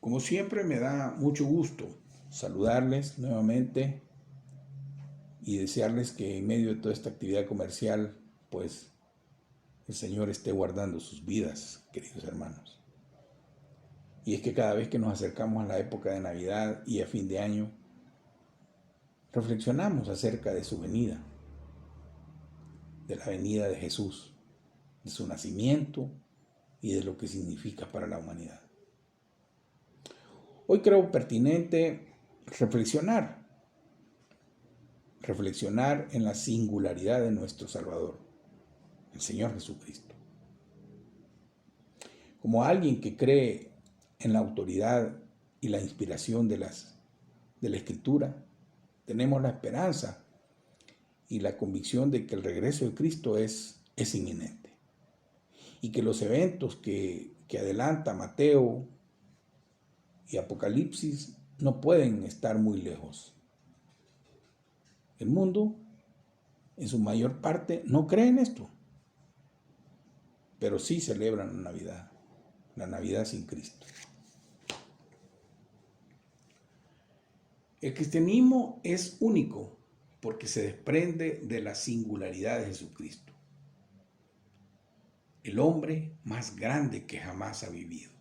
Como siempre, me da mucho gusto saludarles nuevamente y desearles que en medio de toda esta actividad comercial, pues el Señor esté guardando sus vidas, queridos hermanos. Y es que cada vez que nos acercamos a la época de Navidad y a fin de año, reflexionamos acerca de su venida, de la venida de Jesús, de su nacimiento y de lo que significa para la humanidad. Hoy creo pertinente reflexionar en la singularidad de nuestro Salvador, el Señor Jesucristo. Como alguien que cree en la autoridad y la inspiración de la Escritura, tenemos la esperanza y la convicción de que el regreso de Cristo es inminente y que los eventos que adelanta Mateo y Apocalipsis no pueden estar muy lejos. El mundo, en su mayor parte, no cree en esto, pero sí celebran la Navidad sin Cristo. El cristianismo es único porque se desprende de la singularidad de Jesucristo, el hombre más grande que jamás ha vivido.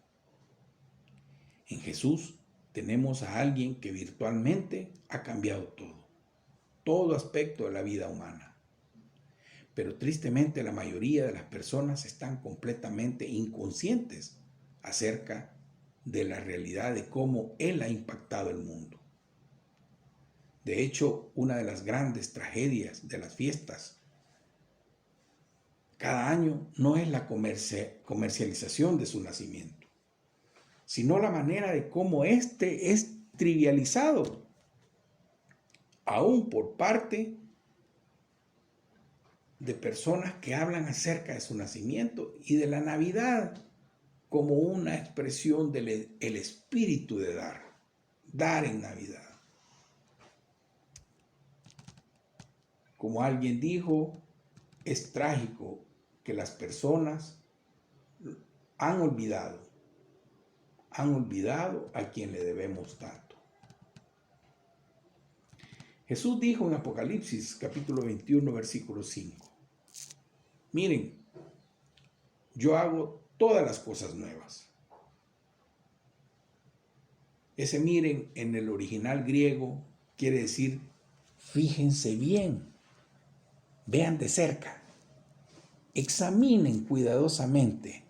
En Jesús tenemos a alguien que virtualmente ha cambiado todo aspecto de la vida humana. Pero tristemente la mayoría de las personas están completamente inconscientes acerca de la realidad de cómo Él ha impactado el mundo. De hecho, una de las grandes tragedias de las fiestas cada año no es la comercialización de su nacimiento, sino la manera de cómo éste es trivializado, aún por parte de personas que hablan acerca de su nacimiento y de la Navidad como una expresión del espíritu de dar en Navidad. Como alguien dijo, es trágico que las personas han olvidado a quien le debemos tanto. Jesús dijo en Apocalipsis capítulo 21, versículo 5, miren, yo hago todas las cosas nuevas. Ese miren en el original griego quiere decir fíjense bien, vean de cerca, examinen cuidadosamente.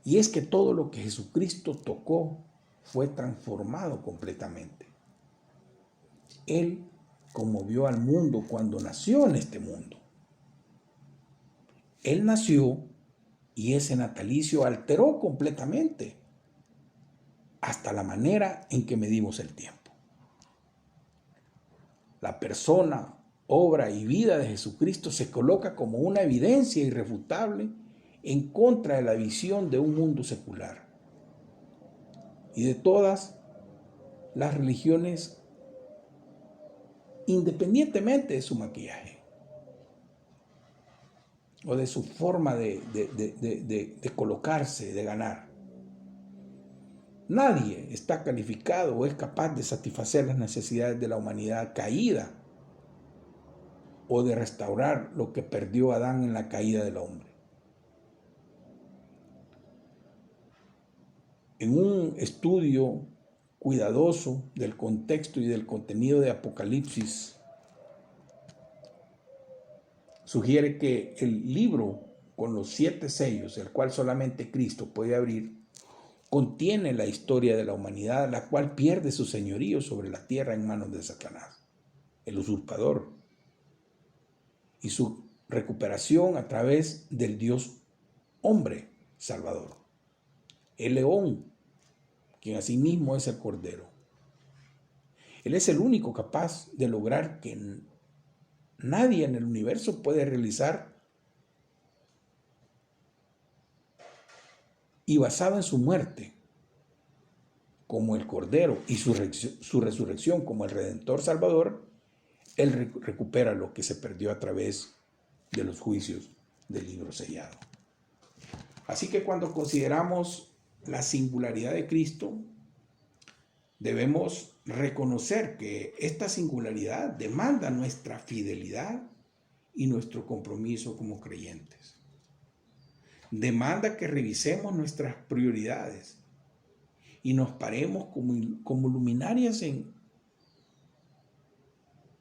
Y es que todo lo que Jesucristo tocó fue transformado completamente. Él conmovió al mundo cuando nació en este mundo. Él nació y ese natalicio alteró completamente hasta la manera en que medimos el tiempo. La persona, obra y vida de Jesucristo se coloca como una evidencia irrefutable en contra de la visión de un mundo secular y de todas las religiones, independientemente de su maquillaje o de su forma de colocarse, de ganar. Nadie está calificado o es capaz de satisfacer las necesidades de la humanidad caída o de restaurar lo que perdió Adán en la caída del hombre. En un estudio cuidadoso del contexto y del contenido de Apocalipsis, sugiere que el libro con los 7 sellos, el cual solamente Cristo puede abrir, contiene la historia de la humanidad, la cual pierde su señorío sobre la tierra en manos de Satanás, el usurpador, y su recuperación a través del Dios hombre salvador, el león, quien asimismo es el cordero. Él es el único capaz de lograr que nadie en el universo puede realizar, y basado en su muerte como el Cordero y su resurrección como el Redentor Salvador, Él recupera lo que se perdió a través de los juicios del libro sellado. Así que cuando consideramos la singularidad de Cristo, debemos reconocer que esta singularidad demanda nuestra fidelidad y nuestro compromiso como creyentes. Demanda que revisemos nuestras prioridades y nos paremos como luminarias en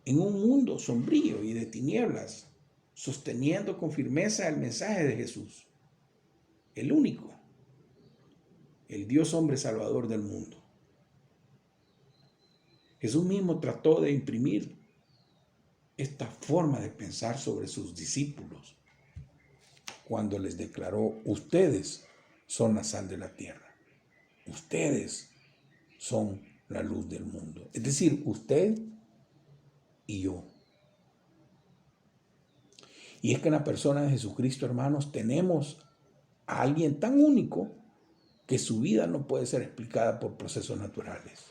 un mundo sombrío y de tinieblas, sosteniendo con firmeza el mensaje de Jesús, el único, el Dios hombre salvador del mundo. Jesús mismo trató de imprimir esta forma de pensar sobre sus discípulos cuando les declaró: ustedes son la sal de la tierra, ustedes son la luz del mundo. Es decir, usted y yo. Y es que en la persona de Jesucristo, hermanos, tenemos a alguien tan único que su vida no puede ser explicada por procesos naturales.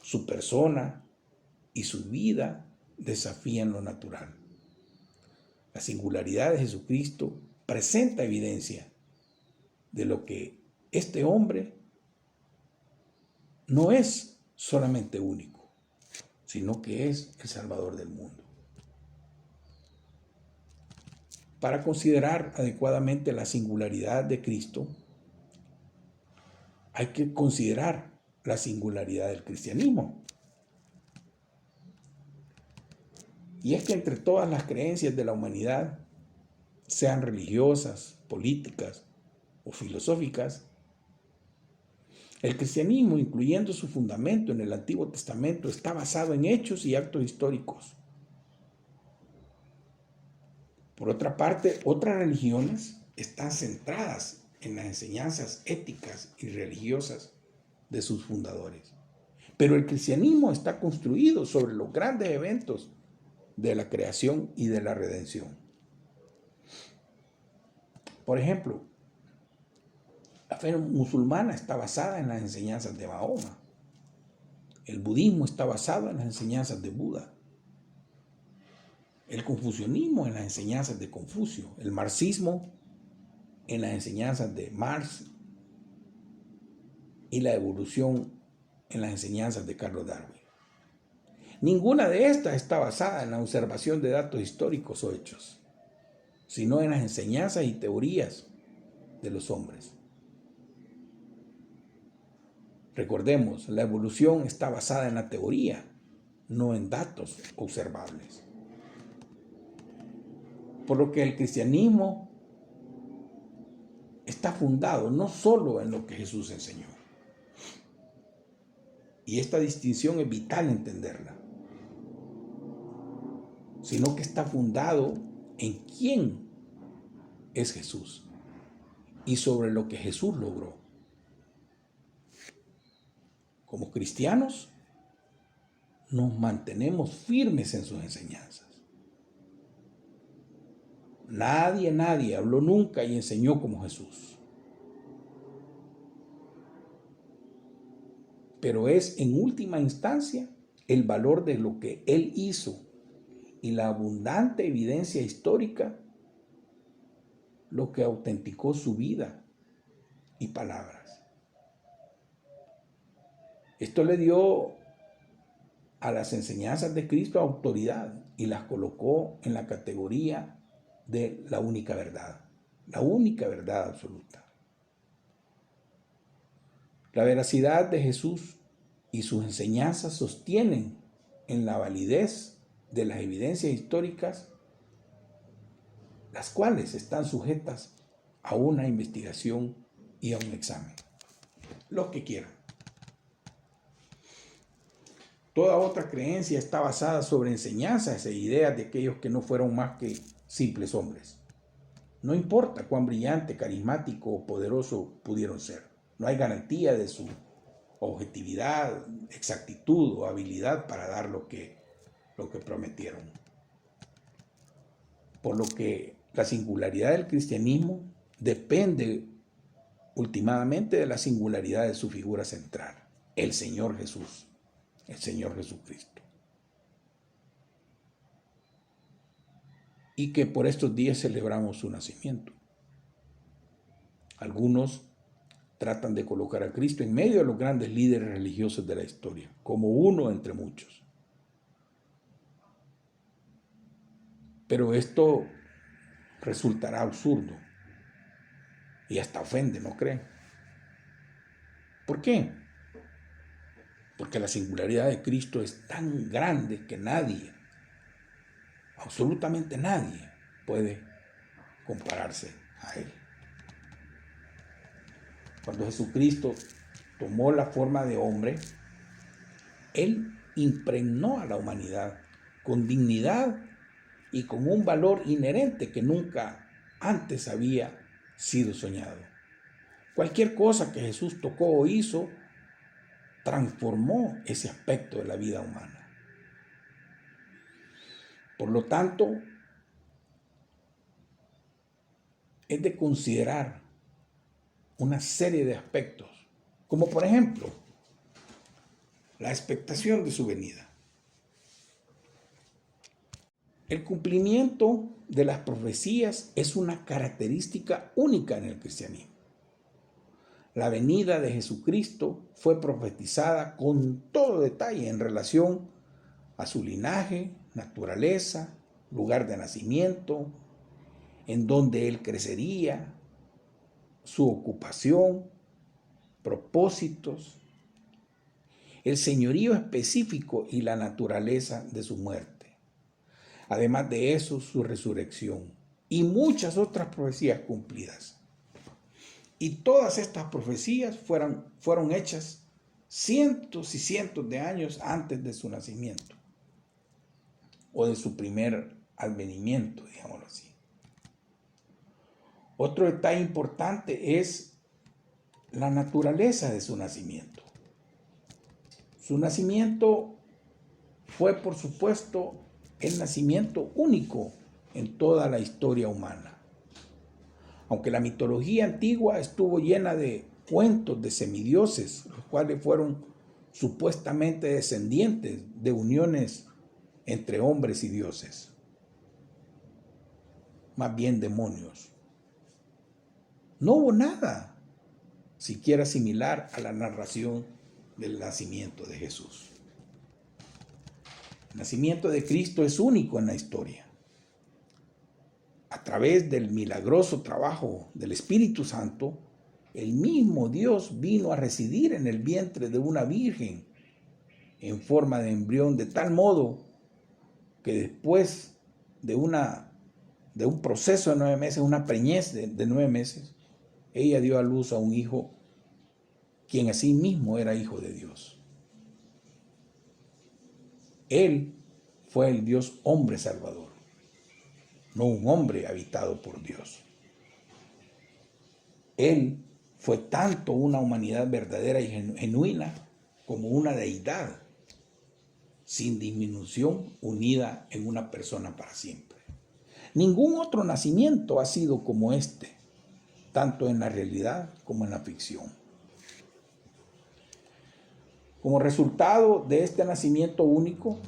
Su persona y su vida desafían lo natural. La singularidad de Jesucristo presenta evidencia de lo que este hombre no es solamente único, sino que es el Salvador del mundo. Para considerar adecuadamente la singularidad de Cristo, hay que considerar la singularidad del cristianismo. Y es que entre todas las creencias de la humanidad, sean religiosas, políticas o filosóficas, el cristianismo, incluyendo su fundamento en el Antiguo Testamento, está basado en hechos y actos históricos. Por otra parte, otras religiones están centradas en las enseñanzas éticas y religiosas de sus fundadores. Pero el cristianismo está construido sobre los grandes eventos de la creación y de la redención. Por ejemplo, la fe musulmana está basada en las enseñanzas de Mahoma. El budismo está basado en las enseñanzas de Buda. El confucianismo en las enseñanzas de Confucio. El marxismo en las enseñanzas de Marx. Y la evolución en las enseñanzas de Carlos Darwin. Ninguna de estas está basada en la observación de datos históricos o hechos, sino en las enseñanzas y teorías de los hombres. Recordemos, la evolución está basada en la teoría, no en datos observables. Por lo que el cristianismo está fundado no solo en lo que Jesús enseñó. Y esta distinción es vital entenderla, sino que está fundado en quién es Jesús y sobre lo que Jesús logró. Como cristianos, nos mantenemos firmes en sus enseñanzas. Nadie habló nunca y enseñó como Jesús. Pero es en última instancia el valor de lo que Él hizo y la abundante evidencia histórica lo que autenticó su vida y palabras. Esto le dio a las enseñanzas de Cristo autoridad y las colocó en la categoría de la única verdad absoluta. La veracidad de Jesús y sus enseñanzas sostienen en la validez de las evidencias históricas, las cuales están sujetas a una investigación y a un examen. Los que quieran. Toda otra creencia está basada sobre enseñanzas e ideas de aquellos que no fueron más que simples hombres. No importa cuán brillante, carismático o poderoso pudieron ser. No hay garantía de su objetividad, exactitud o habilidad para dar lo que prometieron. Por lo que la singularidad del cristianismo depende últimamente de la singularidad de su figura central, el Señor Jesús, el Señor Jesucristo. Y que por estos días celebramos su nacimiento. Algunos tratan de colocar a Cristo en medio de los grandes líderes religiosos de la historia, como uno entre muchos. Pero esto resultará absurdo y hasta ofende, ¿no creen? ¿Por qué? Porque la singularidad de Cristo es tan grande que nadie, absolutamente nadie, puede compararse a Él. Cuando Jesucristo tomó la forma de hombre, Él impregnó a la humanidad con dignidad y con un valor inherente que nunca antes había sido soñado. Cualquier cosa que Jesús tocó o hizo transformó ese aspecto de la vida humana. Por lo tanto, es de considerar una serie de aspectos, como por ejemplo, la expectación de su venida. El cumplimiento de las profecías es una característica única en el cristianismo. La venida de Jesucristo fue profetizada con todo detalle en relación a su linaje, naturaleza, lugar de nacimiento, en donde Él crecería, su ocupación, propósitos, el señorío específico y la naturaleza de su muerte. Además de eso, su resurrección y muchas otras profecías cumplidas. Y todas estas profecías fueron hechas cientos y cientos de años antes de su nacimiento o de su primer advenimiento, digámoslo así. Otro detalle importante es la naturaleza de su nacimiento. Su nacimiento fue, por supuesto, el nacimiento único en toda la historia humana. Aunque la mitología antigua estuvo llena de cuentos de semidioses, los cuales fueron supuestamente descendientes de uniones entre hombres y dioses, más bien demonios. No hubo nada siquiera similar a la narración del nacimiento de Jesús. El nacimiento de Cristo es único en la historia. A través del milagroso trabajo del Espíritu Santo, el mismo Dios vino a residir en el vientre de una virgen en forma de embrión, de tal modo que después de un proceso de 9 meses, una preñez de 9 meses, ella dio a luz a un hijo, quien así mismo era hijo de Dios. Él fue el Dios hombre salvador, no un hombre habitado por Dios. Él fue tanto una humanidad verdadera y genuina como una deidad, sin disminución, unida en una persona para siempre. Ningún otro nacimiento ha sido como este, tanto en la realidad como en la ficción. Como resultado de este nacimiento único,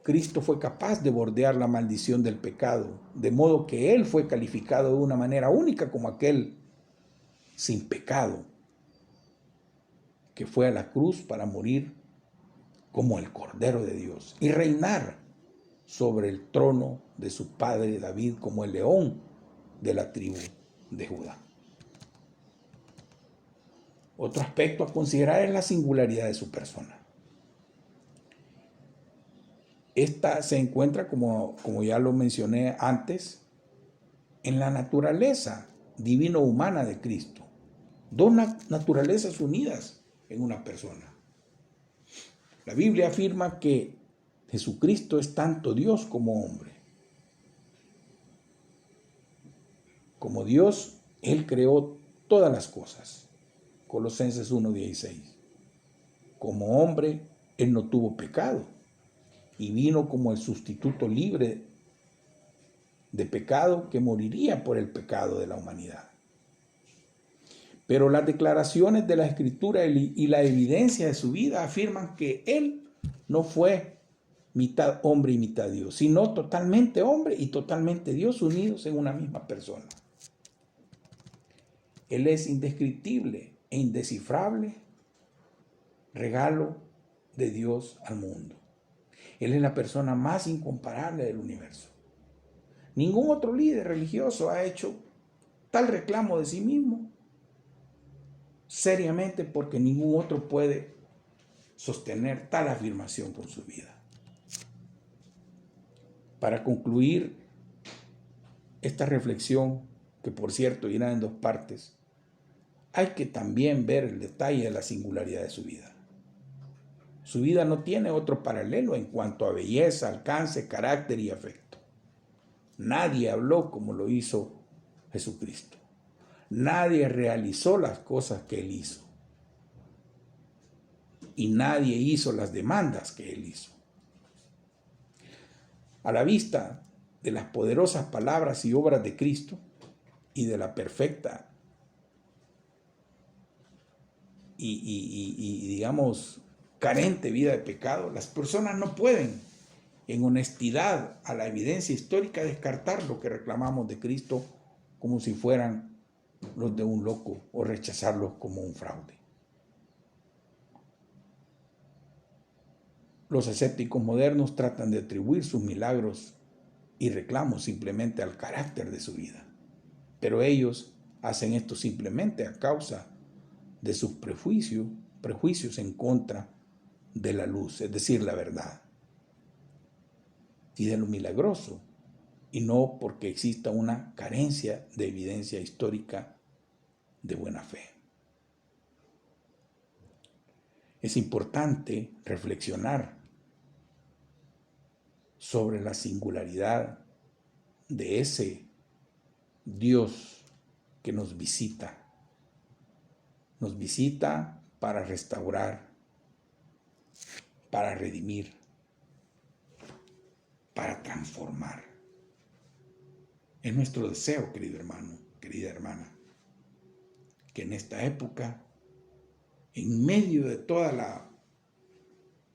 Cristo fue capaz de bordear la maldición del pecado, de modo que Él fue calificado de una manera única como aquel sin pecado, que fue a la cruz para morir como el Cordero de Dios y reinar sobre el trono de su padre David como el león de la tribu de Judá. Otro aspecto a considerar es la singularidad de su persona. Esta se encuentra, como ya lo mencioné antes, en la naturaleza divino-humana de Cristo. Dos naturalezas unidas en una persona. La Biblia afirma que Jesucristo es tanto Dios como hombre. Como Dios, Él creó todas las cosas. Colosenses 1:16. Como hombre, Él no tuvo pecado y vino como el sustituto libre de pecado que moriría por el pecado de la humanidad. Pero las declaraciones de la Escritura y la evidencia de su vida afirman que Él no fue mitad hombre y mitad Dios, sino totalmente hombre y totalmente Dios unidos en una misma persona. Él es indescriptible e indescifrable regalo de Dios al mundo. Él es la persona más incomparable del universo. Ningún otro líder religioso ha hecho tal reclamo de sí mismo seriamente, porque ningún otro puede sostener tal afirmación con su vida. Para concluir esta reflexión, que por cierto irá en dos partes, hay que también ver el detalle de la singularidad de su vida. Su vida no tiene otro paralelo en cuanto a belleza, alcance, carácter y afecto. Nadie habló como lo hizo Jesucristo. Nadie realizó las cosas que Él hizo. Y nadie hizo las demandas que Él hizo. A la vista de las poderosas palabras y obras de Cristo y de la perfecta y digamos, carente vida de pecado, las personas no pueden, en honestidad a la evidencia histórica, descartar lo que reclamamos de Cristo como si fueran los de un loco o rechazarlos como un fraude. Los escépticos modernos tratan de atribuir sus milagros y reclamos simplemente al carácter de su vida, pero ellos hacen esto simplemente a causa de sus prejuicios en contra de la luz, es decir, la verdad, y de lo milagroso, y no porque exista una carencia de evidencia histórica de buena fe. Es importante reflexionar sobre la singularidad de ese Dios que nos visita para restaurar, para redimir, para transformar. Es nuestro deseo, querido hermano, querida hermana, que en esta época, en medio de toda la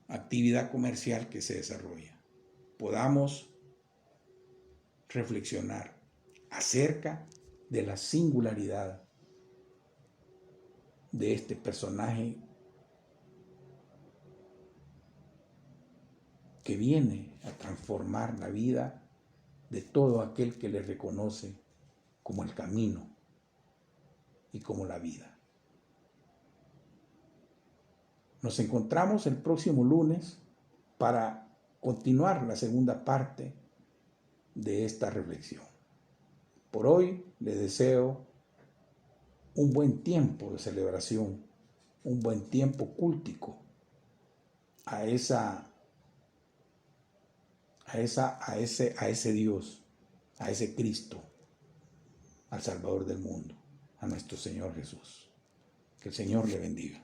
actividad comercial que se desarrolla, podamos reflexionar acerca de la singularidad de este personaje que viene a transformar la vida de todo aquel que le reconoce como el camino y como la vida. Nos encontramos el próximo lunes para continuar la segunda parte de esta reflexión. Por hoy le deseo un buen tiempo de celebración, un buen tiempo cúltico a ese Dios, a ese Cristo, al Salvador del mundo, a nuestro Señor Jesús. Que el Señor le bendiga.